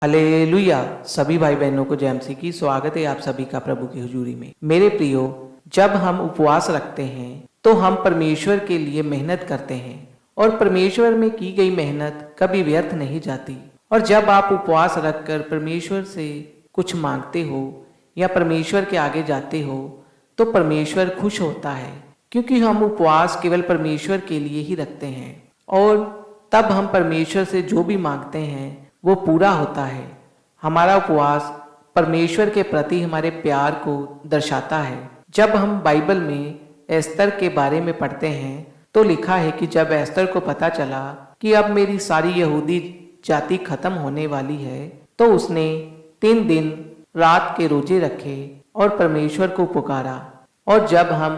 Hallelujah. सभी भाई बहनों को जय मसीह की स्वागत है आप सभी का प्रभु की हुजूरी में। मेरे प्रियो, जब हम उपवास रखते हैं तो हम परमेश्वर के लिए मेहनत करते हैं और परमेश्वर में की गई मेहनत कभी व्यर्थ नहीं जाती। और जब आप उपवास रखकर परमेश्वर से कुछ मांगते हो या परमेश्वर के आगे जाते हो तो परमेश्वर खुश होता है, क्योंकि हम उपवास केवल परमेश्वर के लिए ही रखते हैं और तब हम परमेश्वर से जो भी मांगते हैं वो पूरा होता है। हमारा उपवास परमेश्वर के प्रति हमारे प्यार को दर्शाता है। जब हम बाइबल में एस्तर के बारे में पढ़ते हैं तो लिखा है कि जब एस्तर को पता चला कि अब मेरी सारी यहूदी जाति खत्म होने वाली है तो उसने 3 दिन रात के रोजे रखे और परमेश्वर को पुकारा। और जब हम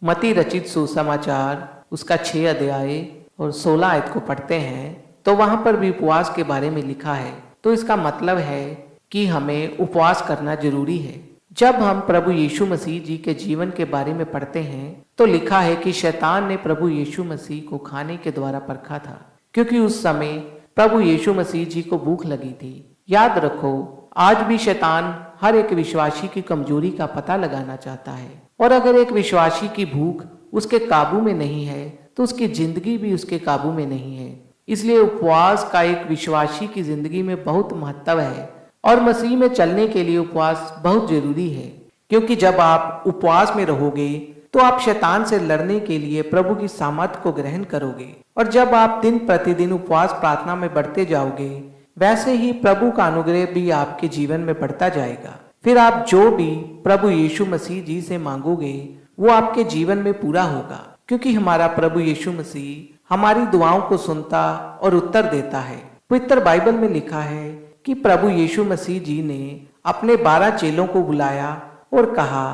मत्ती रचित सुसमाचार उसका 6 अध्याय और 16 आयत को पढ़ते हैं तो वहां पर भी उपवास के बारे में लिखा है। तो इसका मतलब है कि हमें उपवास करना जरूरी है। जब हम प्रभु यीशु मसीह जी के जीवन के बारे में पढ़ते हैं तो लिखा है कि शैतान ने प्रभु यीशु मसीह को खाने के द्वारा परखा था, क्योंकि उस समय प्रभु यीशु मसीह जी को भूख लगी थी। याद रखो, आज भी शैतान हर एक विश्वासी की कमजोरी का पता लगाना चाहता है, और अगर एक विश्वासी की भूख उसके काबू में नहीं है तो उसकी जिंदगी भी उसके काबू में नहीं है। इसलिए उपवास का एक विश्वासी की जिंदगी में बहुत महत्व है और मसीह में चलने के लिए उपवास बहुत जरूरी है, क्योंकि जब आप उपवास में रहोगे तो आप शैतान से लड़ने के लिए प्रभु की सामर्थ को ग्रहण करोगे। और जब आप दिन प्रतिदिन उपवास प्रार्थना में बढ़ते जाओगे वैसे ही प्रभु का अनुग्रह भी आपके जीवन में बढ़ता जाएगा। फिर आप जो भी प्रभु यीशु मसीह जी से मांगोगे वो आपके जीवन में पूरा होगा, क्योंकि हमारा प्रभु यीशु मसीह हमारी दुआओं को सुनता और उत्तर देता है। पवित्र बाइबल में लिखा है कि प्रभु यीशु मसीह जी ने अपने 12 चेलों को बुलाया और कहा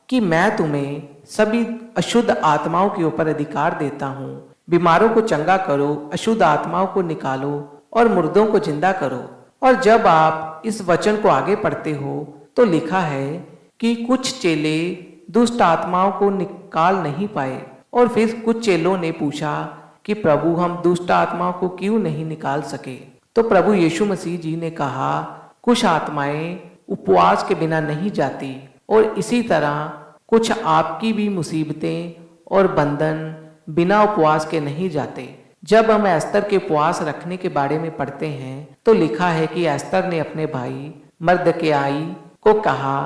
कि मैं तुम्हें सभी अशुद्ध आत्माओं के ऊपर अधिकार देता हूँ। बीमारों को चंगा करो, अशुद्ध आत्माओं को निकालो और मुर्दों को जिंदा करो। और जब आप इस वचन को आगे पढ़ते हो तो लिखा है कि कुछ चेले दुष्ट आत्माओं को निकाल नहीं पाए, और फिर कुछ चेलों ने पूछा कि प्रभु हम दुष्ट आत्माओं को क्यों नहीं निकाल सके। तो प्रभु यीशु मसीह जी ने कहा, कुछ आत्माएं उपवास के बिना नहीं जाती, और इसी तरह कुछ आपकी भी मुसीबतें और बंधन बिना उपवास के नहीं जाते। जब हम एस्तर के उपवास रखने के बारे में पढ़ते हैं तो लिखा है कि एस्तर ने अपने भाई मर्दक्याई को कहा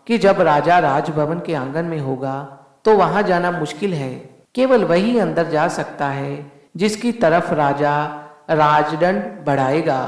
कि जब राजा राजभवन के आंगन में होगा तो वहां जाना मुश्किल है, केवल वही अंदर जा सकता है जिसकी तरफ राजा राजदंड बढ़ाएगा,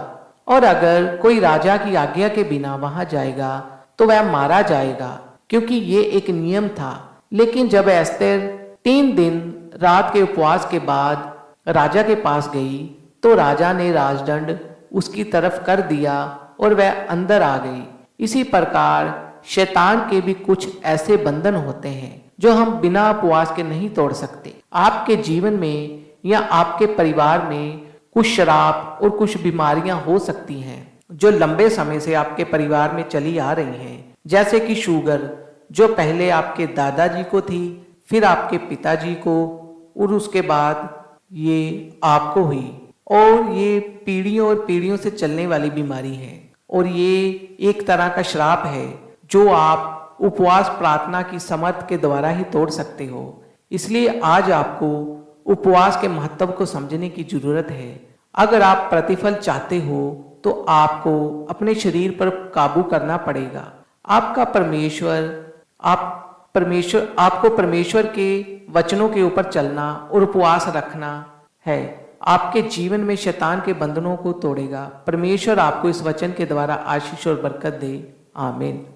और अगर कोई राजा की आज्ञा के बिना वहां जाएगा तो वह मारा जाएगा, क्योंकि ये एक नियम था। लेकिन जब एस्तर 3 दिन रात के उपवास के बाद राजा के पास गई तो राजा ने राजदंड उसकी तरफ कर दिया और वह अंदर आ गई। इसी प्रकार शैतान के भी कुछ ऐसे बंधन होते हैं जो हम बिना उपवास के नहीं तोड़ सकते। आपके जीवन में या आपके परिवार में कुछ श्राप और कुछ बीमारियां हो सकती हैं जो लंबे समय से आपके परिवार में चली आ रही हैं, जैसे कि शुगर, जो पहले आपके दादाजी को थी, फिर आपके पिताजी को, और उसके बाद ये आपको हुई, और ये पीढ़ियों और पीढ़ियों से चलने वाली बीमारी है। और ये एक तरह का श्राप है जो आप उपवास प्रार्थना की समर्थ के द्वारा ही तोड़ सकते हो। इसलिए आज आपको उपवास के महत्व को समझने की जरूरत है। अगर आप प्रतिफल चाहते हो तो आपको अपने शरीर पर काबू करना पड़ेगा। आपको परमेश्वर के वचनों के ऊपर चलना और उपवास रखना है। आपके जीवन में शैतान के बंधनों को तोड़ेगा। परमेश्वर आपको इस वचन के द्वारा आशीष और बरकत दे। आमीन।